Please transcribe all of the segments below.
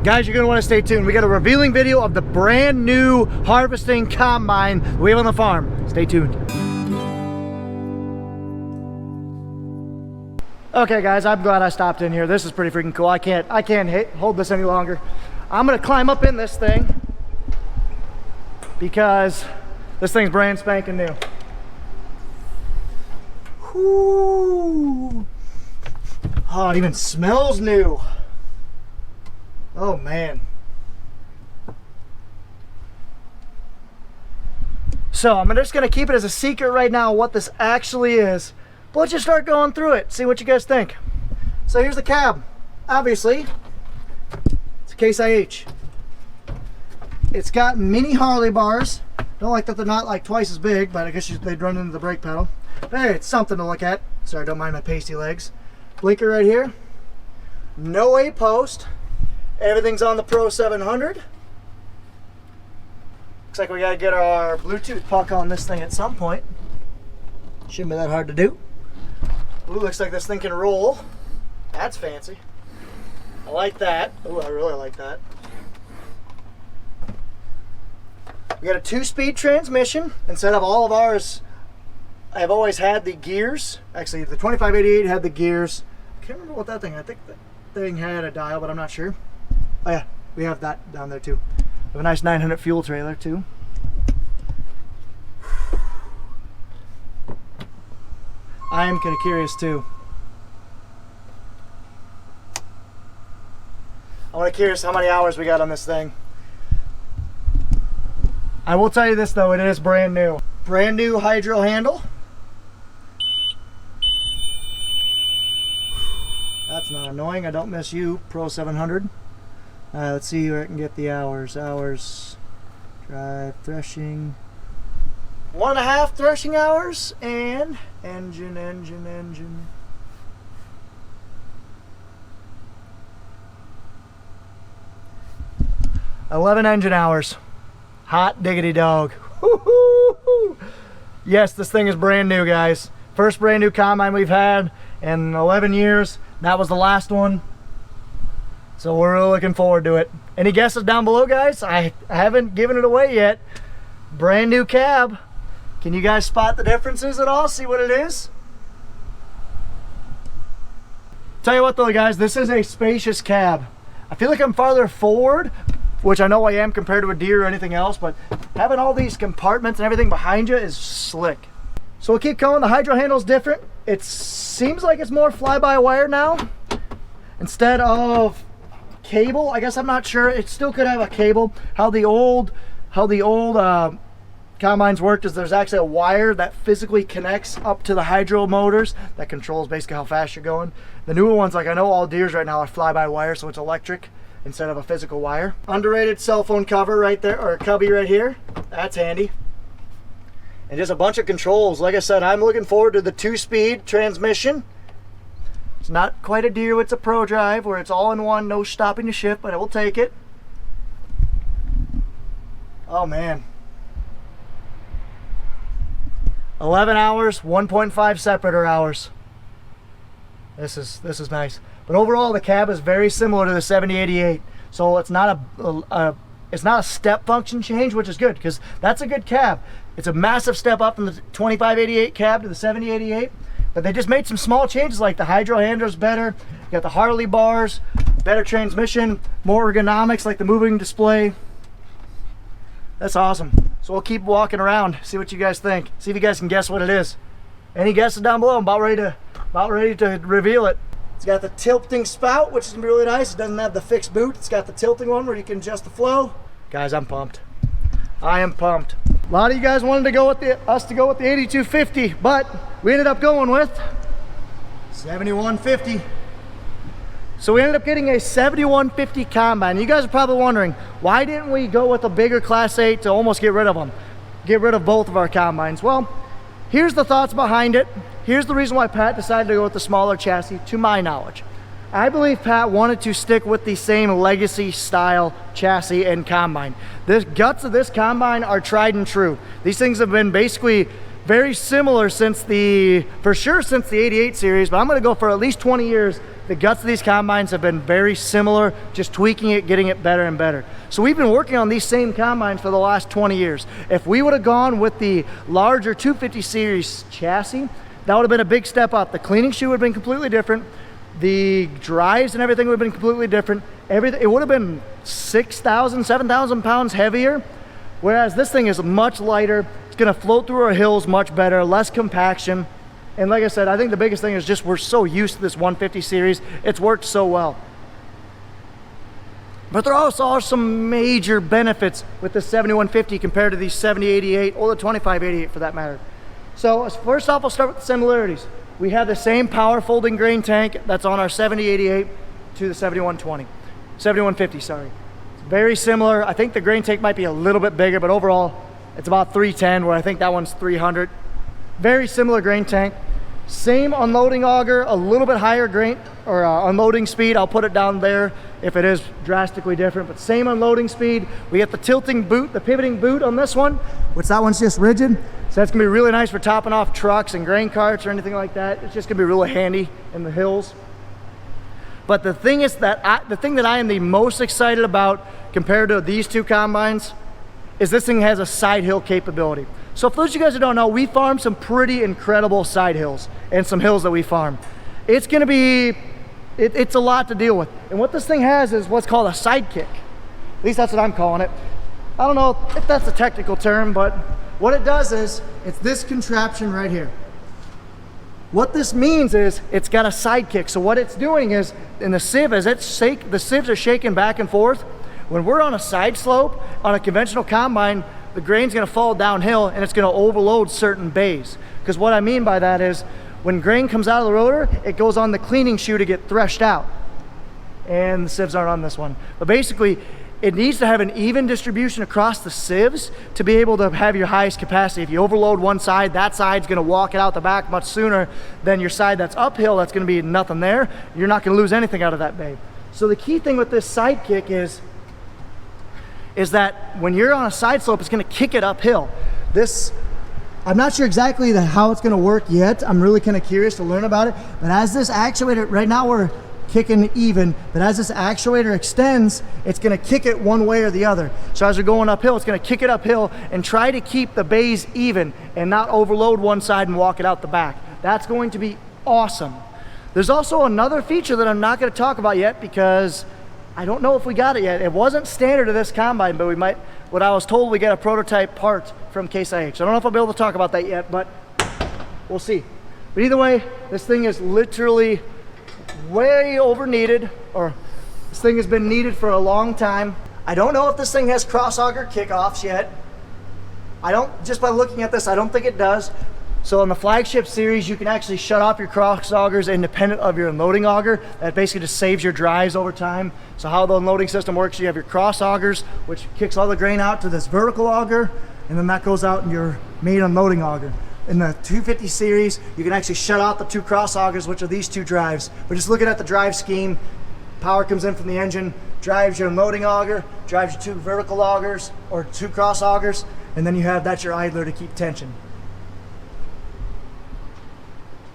Guys, you're gonna wanna stay tuned. We got a revealing video of the brand new harvesting combine we have on the farm. Stay tuned. Okay guys, I'm glad I stopped in here. This is pretty freaking cool. I can't hold this any longer. I'm gonna climb up in this thing because this thing's brand spanking new. Whoo. Oh, it even smells new. Oh man. So I'm just gonna keep it as a secret right now what this actually is. But let's just start going through it, see what you guys think. So here's the cab. Obviously, it's a Case IH. It's got mini Harley bars. Don't like that they're not like twice as big, but I guess they'd run into the brake pedal. But hey, it's something to look at. Sorry, don't mind my pasty legs. Blinker right here. No A-post. Everything's on the Pro 700. Looks like we gotta get our Bluetooth puck on this thing at some point. Shouldn't be that hard to do. Ooh, looks like this thing can roll. That's fancy. I like that. Ooh, I really like that. We got a 2-speed transmission instead of all of ours. I've always had the gears. Actually, the 2588 had the gears. I can't remember what that thing. I think that thing had a dial, but I'm not sure. Oh yeah, we have that down there too. We have a nice 900 fuel trailer too. I am kind of curious too. I want to curious how many hours we got on this thing. I will tell you this though, it is brand new. Brand new hydro handle. That's not annoying. I don't miss you, Pro 700. Let's see where I can get the hours. Hours, drive, threshing. 1.5 threshing hours, and engine. 11 engine hours. Hot diggity dog. Woo-hoo-hoo. Yes, this thing is brand new, guys. First brand new combine we've had in 11 years. That was the last one. So we're really looking forward to it. Any guesses down below, guys? I haven't given it away yet. Brand new cab. Can you guys spot the differences at all? See what it is? Tell you what though, guys, this is a spacious cab. I feel like I'm farther forward, which I know I am compared to a Deere or anything else, but having all these compartments and everything behind you is slick. So we'll keep going. The hydro handle's different. It seems like it's more fly-by-wire now instead of cable. I guess I'm not sure. It still could have a cable. How the old combines worked is there's actually a wire that physically connects up to the hydro motors that controls basically how fast you're going. The newer ones, like I know all Deeres right now are fly-by-wire, so it's electric instead of a physical wire. Underrated cell phone cover right there, or cubby right here. That's handy. And just a bunch of controls. Like I said, I'm looking forward to the 2-speed transmission. It's not quite a Deere, it's a Pro Drive where it's all in one, no stopping to shift, but I will take it. Oh man. 11 hours, 1.5 separator hours. This is nice. But overall, the cab is very similar to the 7088. So it's not a step function change, which is good because that's a good cab. It's a massive step up from the 2588 cab to the 7088. But they just made some small changes, like the hydro handler's better. You got the Harley bars, better transmission, more ergonomics, like the moving display. That's awesome. So we'll keep walking around, see what you guys think. See if you guys can guess what it is. Any guesses down below? I'm about ready to reveal it. It's got the tilting spout, which is really nice. It doesn't have the fixed boot. It's got the tilting one where you can adjust the flow. Guys, I'm pumped. I am pumped. A lot of you guys wanted to go with us to go with the 8250, but we ended up going with 7150. So we ended up getting a 7150 combine. You guys are probably wondering, why didn't we go with a bigger Class 8 to almost get rid of them? Get rid of both of our combines. Well, here's the thoughts behind it. Here's the reason why Pat decided to go with the smaller chassis, to my knowledge. I believe Pat wanted to stick with the same legacy style chassis and combine. The guts of this combine are tried and true. These things have been basically very similar since for sure since the 88 series, but I'm gonna go for at least 20 years. The guts of these combines have been very similar, just tweaking it, getting it better and better. So we've been working on these same combines for the last 20 years. If we would have gone with the larger 250 series chassis, that would have been a big step up. The cleaning chute would have been completely different. The drives and everything would have been completely different. Everything, it would have been 6,000, 7,000 pounds heavier, whereas this thing is much lighter. It's gonna float through our hills much better, less compaction. And like I said, I think the biggest thing is just we're so used to this 150 series. It's worked so well. But there also are some major benefits with the 7150 compared to the 7088 or the 2588 for that matter. So first off, I'll start with the similarities. We have the same power folding grain tank that's on our 7088 to the 7150, sorry. It's very similar. I think the grain tank might be a little bit bigger, but overall it's about 310, where I think that one's 300. Very similar grain tank. Same unloading auger, a little bit higher grain or unloading speed. I'll put it down there if it is drastically different, but same unloading speed. We get the tilting boot, the pivoting boot on this one, which that one's just rigid. So that's gonna be really nice for topping off trucks and grain carts or anything like that. It's just gonna be really handy in the hills. But the thing is that the thing that I am the most excited about compared to these two combines is this thing has a side hill capability. So for those of you guys who don't know, we farm some pretty incredible side hills and some hills that we farm. It's gonna be, it's a lot to deal with. And what this thing has is what's called a sidekick. At least that's what I'm calling it. I don't know if that's a technical term, but what it does is, it's this contraption right here. What this means is it's got a sidekick. So what it's doing is, in the sieve, as the sieves are shaking back and forth, when we're on a side slope, on a conventional combine, the grain's gonna fall downhill and it's gonna overload certain bays. Because what I mean by that is, when grain comes out of the rotor, it goes on the cleaning chute to get threshed out. And the sieves aren't on this one. But basically, it needs to have an even distribution across the sieves to be able to have your highest capacity. If you overload one side, that side's gonna walk it out the back much sooner than your side that's uphill, that's gonna be nothing there. You're not gonna lose anything out of that bay. So the key thing with this sidekick is that when you're on a side slope, it's gonna kick it uphill. I'm not sure exactly how it's gonna work yet. I'm really kind of curious to learn about it. But as this actuator, right now we're kicking even, but as this actuator extends, it's gonna kick it one way or the other. So as we're going uphill, it's gonna kick it uphill and try to keep the bays even and not overload one side and walk it out the back. That's going to be awesome. There's also another feature that I'm not gonna talk about yet because I don't know if we got it yet. It wasn't standard to this combine, but we might, what I was told, we got a prototype part from Case IH. I don't know if I'll be able to talk about that yet, but we'll see. But either way, this thing is literally way over needed, or this thing has been needed for a long time. I don't know if this thing has cross auger kickoffs yet. Just by looking at this, I don't think it does. So in the flagship series, you can actually shut off your cross augers independent of your unloading auger. That basically just saves your drives over time. So how the unloading system works, you have your cross augers, which kicks all the grain out to this vertical auger, and then that goes out in your main unloading auger. In the 250 series, you can actually shut out the two cross augers, which are these two drives. We're just looking at the drive scheme. Power comes in from the engine, drives your unloading auger, drives your two vertical augers, or two cross augers, and then that's your idler to keep tension.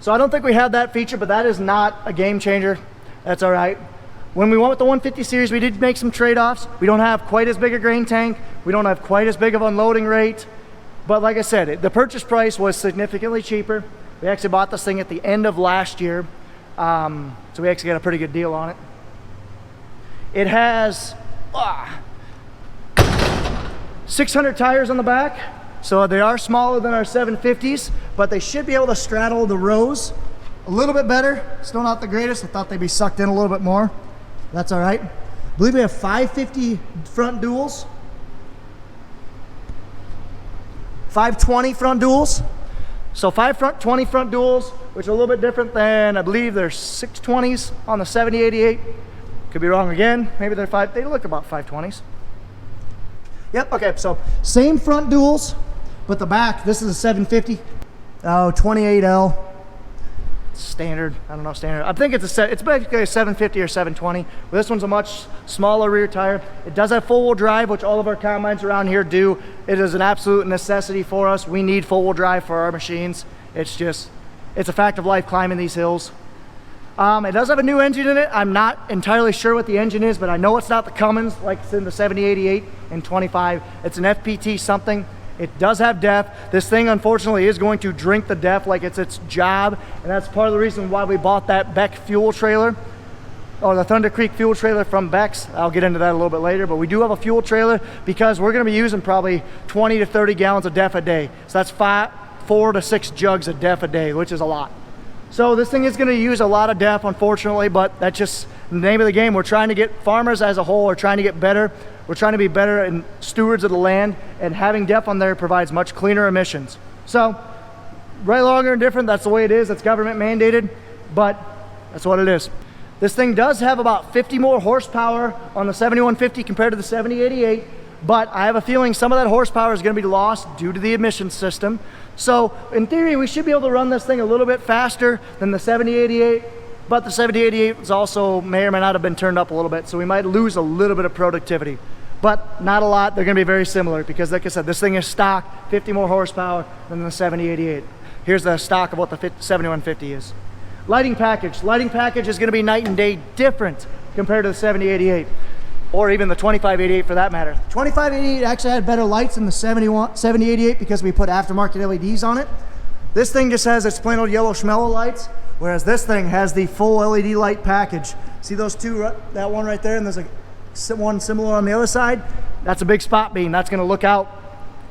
So I don't think we have that feature, but that is not a game changer. That's all right. When we went with the 150 series, we did make some trade-offs. We don't have quite as big a grain tank. We don't have quite as big of unloading rate. But like I said, the purchase price was significantly cheaper. We actually bought this thing at the end of last year. So we actually got a pretty good deal on it. It has 600 tires on the back. So they are smaller than our 750s, but they should be able to straddle the rows a little bit better. Still not the greatest. I thought they'd be sucked in a little bit more. That's all right. I believe we have 550 front duals, 520 front duals. So 520 front duals, which are a little bit different than, I believe there's 620s on the 7088. Could be wrong again. Maybe they look about 520s. Yep, okay, so same front duals, but the back, this is a 750, 28L. standard. I don't know standard. I think it's basically a 750 or 720. But this one's a much smaller rear tire. It does have full-wheel drive, which all of our combines around here do. It is an absolute necessity for us. We need full-wheel drive for our machines. It's a fact of life climbing these hills. It does have a new engine in it. I'm not entirely sure what the engine is, but I know it's not the Cummins like it's in the 7088 and 25. It's an FPT something. It does have DEF. This thing, unfortunately, is going to drink the DEF like it's its job, and that's part of the reason why we bought that Beck fuel trailer, or the Thunder Creek fuel trailer from Beck's. I'll get into that a little bit later, but we do have a fuel trailer because we're going to be using probably 20 to 30 gallons of DEF a day. So that's 4 to 6 jugs of DEF a day, which is a lot. So this thing is going to use a lot of DEF, unfortunately, but that's just the name of the game. We're trying to get farmers as a whole are trying to get better. We're trying to be better and stewards of the land, and having DEF on there provides much cleaner emissions. So, right, long, or indifferent, that's the way it is. It's government mandated, but that's what it is. This thing does have about 50 more horsepower on the 7150 compared to the 7088, but I have a feeling some of that horsepower is going to be lost due to the emissions system. So, in theory, we should be able to run this thing a little bit faster than the 7088. But the 7088 is also may or may not have been turned up a little bit, so we might lose a little bit of productivity. But not a lot. They're going to be very similar because, like I said, this thing is stock 50 more horsepower than the 7088. Here's the stock of what the 7150 is. Lighting package. Lighting package is going to be night and day different compared to the 7088, or even the 2588 for that matter. 2588 actually had better lights than the 7088 because we put aftermarket LEDs on it. This thing just has its plain old yellow schmello lights, whereas this thing has the full LED light package. See those two, that one right there, and there's one similar on the other side? That's a big spot beam. That's gonna look out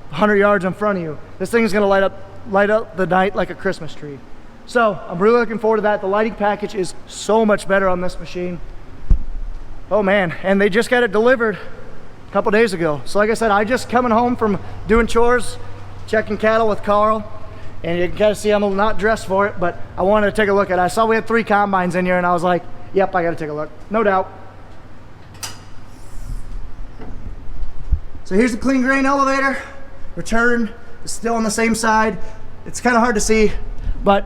100 yards in front of you. This thing is gonna light up the night like a Christmas tree. So I'm really looking forward to that. The lighting package is so much better on this machine. Oh man, and they just got it delivered a couple days ago. So like I said, I just coming home from doing chores, checking cattle with Carl, and you can kind of see I'm not dressed for it, but I wanted to take a look at it. I saw we had 3 combines in here, and I was like, yep, I got to take a look. No doubt. So here's the clean grain elevator. Return is still on the same side. It's kind of hard to see, but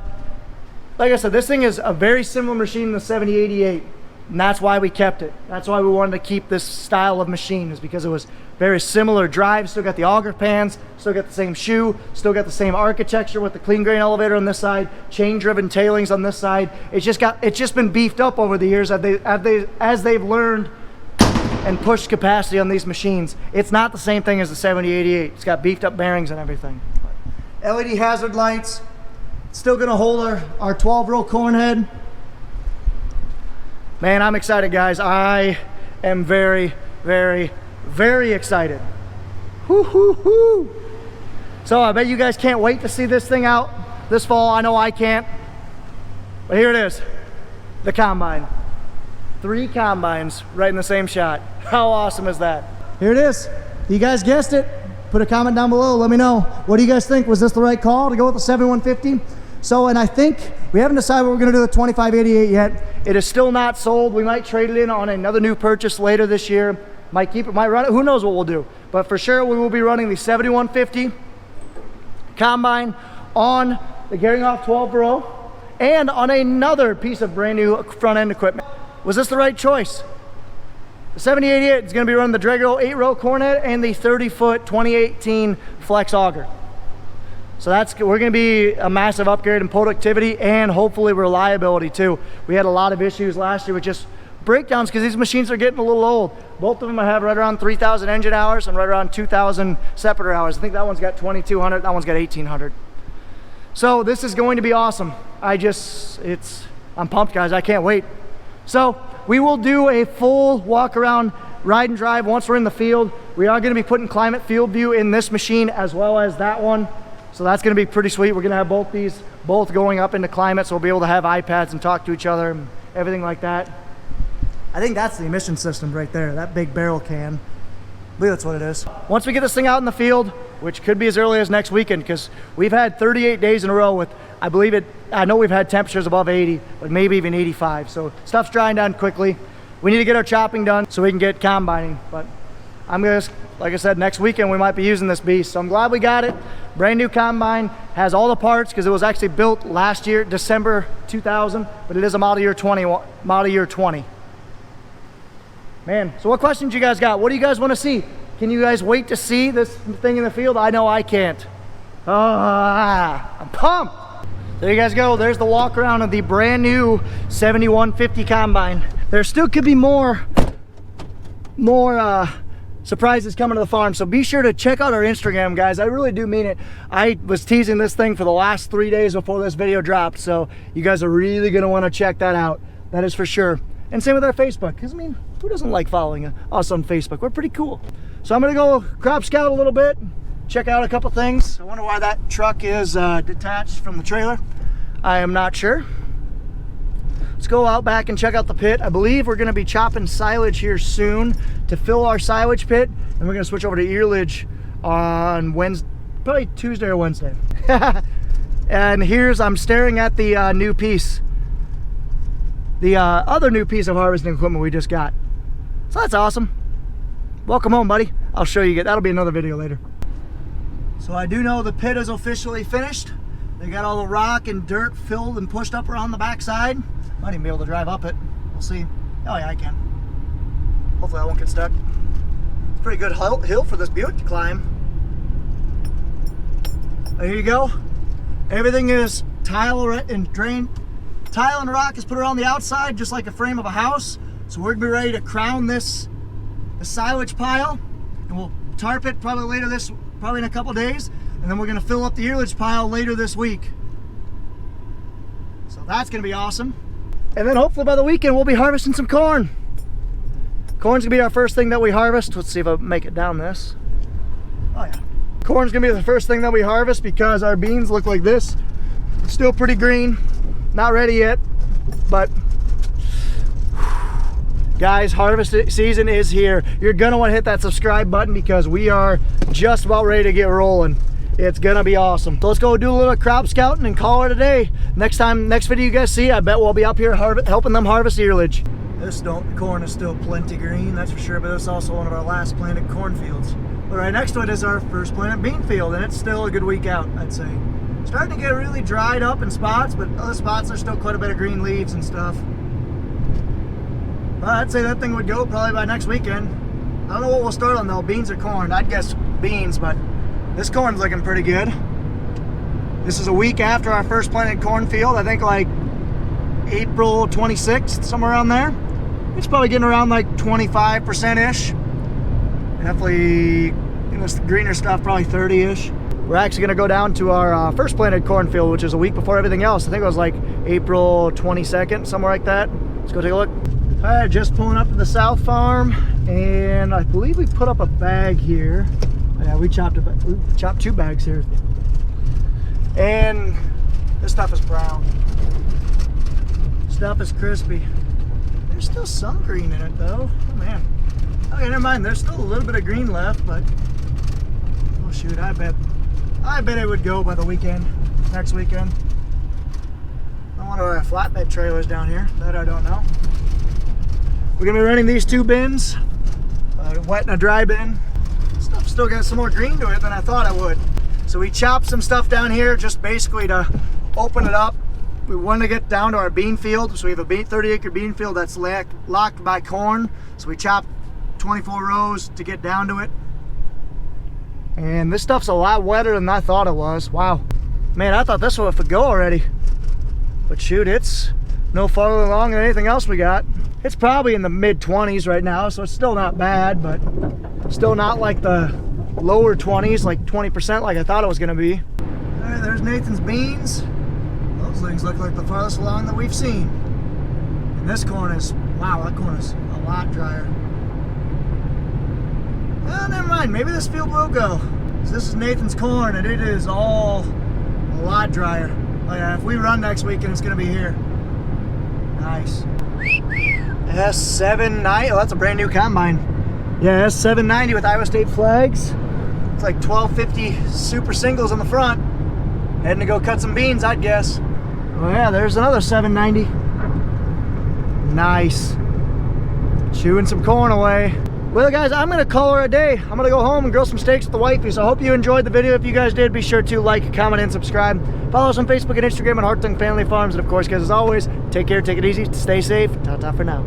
like I said, this thing is a very similar machine to the 7088, and that's why we kept it. That's why we wanted to keep this style of machine, is because it was very similar drive. Still got the auger pans, still got the same shoe, still got the same architecture with the clean grain elevator on this side, chain driven tailings on this side. It's just been beefed up over the years as they've learned and pushed capacity on these machines. It's not the same thing as the 7088. It's got beefed up bearings and everything. LED hazard lights. Still gonna hold our 12-row corn head. Man, I'm excited, guys. I am very, very, very excited. Whoo, hoo, hoo. So I bet you guys can't wait to see this thing out this fall. I know I can't. But here it is, the combine. 3 combines right in the same shot. How awesome is that? Here it is. You guys guessed it. Put a comment down below. Let me know. What do you guys think? Was this the right call to go with the 7150? So, and I think we haven't decided what we're going to do with the 2588 yet. It is still not sold. We might trade it in on another new purchase later this year. Might keep it, might run it. Who knows what we'll do? But for sure, we will be running the 7150 combine on the Gehringhoff 12-row and on another piece of brand new front end equipment. Was this the right choice? The 7088 is going to be running the Drago 8-row corn head and the 30-foot 2018 flex auger. So we're going to be a massive upgrade in productivity and hopefully reliability too. We had a lot of issues last year with just breakdowns because these machines are getting a little old. Both of them have right around 3,000 engine hours and right around 2,000 separator hours. I think that one's got 2,200, that one's got 1,800. So this is going to be awesome. I'm pumped, guys. I can't wait. So we will do a full walk around ride and drive once we're in the field. We are going to be putting climate field view in this machine as well as that one. So that's going to be pretty sweet. We're going to have both going up into climate, so we'll be able to have iPads and talk to each other and everything like that. I think that's the emission system right there, that big barrel can. I believe that's what it is. Once we get this thing out in the field, which could be as early as next weekend, because we've had 38 days in a row with, I know we've had temperatures above 80, but maybe even 85. So stuff's drying down quickly. We need to get our chopping done so we can get combining. But I'm gonna, like I said, next weekend we might be using this beast. So I'm glad we got it. Brand new combine, has all the parts because it was actually built last year, December 2000, but it is a model year 20. Man, so what questions you guys got? What do you guys want to see? Can you guys wait to see this thing in the field? I know I can't. I'm pumped. There you guys go. There's the walk around of the brand new 7150 combine. There still could be more surprises coming to the farm, so be sure to check out our Instagram, guys. I really do mean it. I was teasing this thing for the last 3 days before this video dropped, so you guys are really gonna want to check that out. That is for sure. And same with our Facebook, because I mean, who doesn't like following us on Facebook? We're pretty cool. So I'm gonna go crop scout a little bit, check out a couple things. I wonder why that truck is detached from the trailer. I am not sure. Let's go out back and check out the pit. I believe we're gonna be chopping silage here soon to fill our silage pit, and we're gonna switch over to earlage on Wednesday, probably Tuesday or Wednesday. And I'm staring at the new piece, the other new piece of harvesting equipment we just got. So that's awesome. Welcome home, buddy. I'll show you. That'll be another video later. So I do know the pit is officially finished. They got all the rock and dirt filled and pushed up around the backside. Might even be able to drive up it. We'll see. Oh yeah, I can. Hopefully I won't get stuck. It's a pretty good hill for this Buick to climb. There you go. Everything is tile and drain. Tile and rock is put around the outside just like a frame of a house. So we're gonna be ready to crown the silage pile, and we'll tarp it probably in a couple days, and then we're gonna fill up the earlage pile later this week. So that's gonna be awesome. And then hopefully by the weekend we'll be harvesting some corn. Corn's gonna be our first thing that we harvest. Let's see if I make it down this. Oh yeah. Corn's gonna be the first thing that we harvest because our beans look like this. Still pretty green, not ready yet, but guys, harvest season is here. You're gonna want to hit that subscribe button because we are just about ready to get rolling. It's gonna be awesome. So let's go do a little crop scouting and call it a day. Next video you guys see, I bet we'll be up here helping them harvest earlage. This corn is still plenty green, that's for sure, but it's also one of our last planted cornfields. But right next to it is our first planted bean field, and it's still a good week out, I'd say. Starting to get really dried up in spots, but other spots there's still quite a bit of green leaves and stuff. Well, I'd say that thing would go probably by next weekend. I don't know what we'll start on though, beans or corn. I'd guess beans, but this corn's looking pretty good. This is a week after our first planted cornfield. I think like April 26th, somewhere around there. It's probably getting around like 25%-ish. Definitely, this greener stuff, probably 30-ish. We're actually gonna go down to our first planted cornfield, which is a week before everything else. I think it was like April 22nd, somewhere like that. Let's go take a look. All right, just pulling up to the south farm, and I believe we put up a bag here. Yeah, we chopped 2 bags here. And this stuff is brown. Stuff is crispy. There's still some green in it though. Oh man. Okay, never mind. There's still a little bit of green left, but oh shoot, I bet it would go by the weekend, next weekend. I wonder where our flatbed trailer's down here. That I don't know. We're gonna be running these 2 bins, a wet and a dry bin. Stuff still got some more green to it than I thought it would. So we chopped some stuff down here just basically to open it up. We want to get down to our bean field, so we have a 30-acre bean field that's locked by corn. So we chopped 24 rows to get down to it. And this stuff's a lot wetter than I thought it was. Wow. Man, I thought this one would go already. But shoot, it's no farther along than anything else we got. It's probably in the mid-20s right now, so it's still not bad, but still not like the lower 20s, like 20% like I thought it was gonna be. All right, there's Nathan's beans. Those things look like the farthest along that we've seen. And this corn is, wow, that corn is a lot drier. Well, never mind, maybe this field will go. So this is Nathan's corn, and it is all a lot drier. Oh yeah, if we run next weekend, it's gonna be here. Nice. S790, oh, that's a brand new combine. Yeah, S790 with Iowa State flags. It's like 1250 super singles on the front. Heading to go cut some beans, I'd guess. Oh yeah, there's another 790. Nice. Chewing some corn away. Well guys, I'm gonna call her a day. I'm gonna go home and grill some steaks with the wifey. So I hope you enjoyed the video. If you guys did, be sure to like, comment, and subscribe. Follow us on Facebook and Instagram at Hartung Family Farms. And of course, guys, as always, take care, take it easy, stay safe. Ta-ta for now.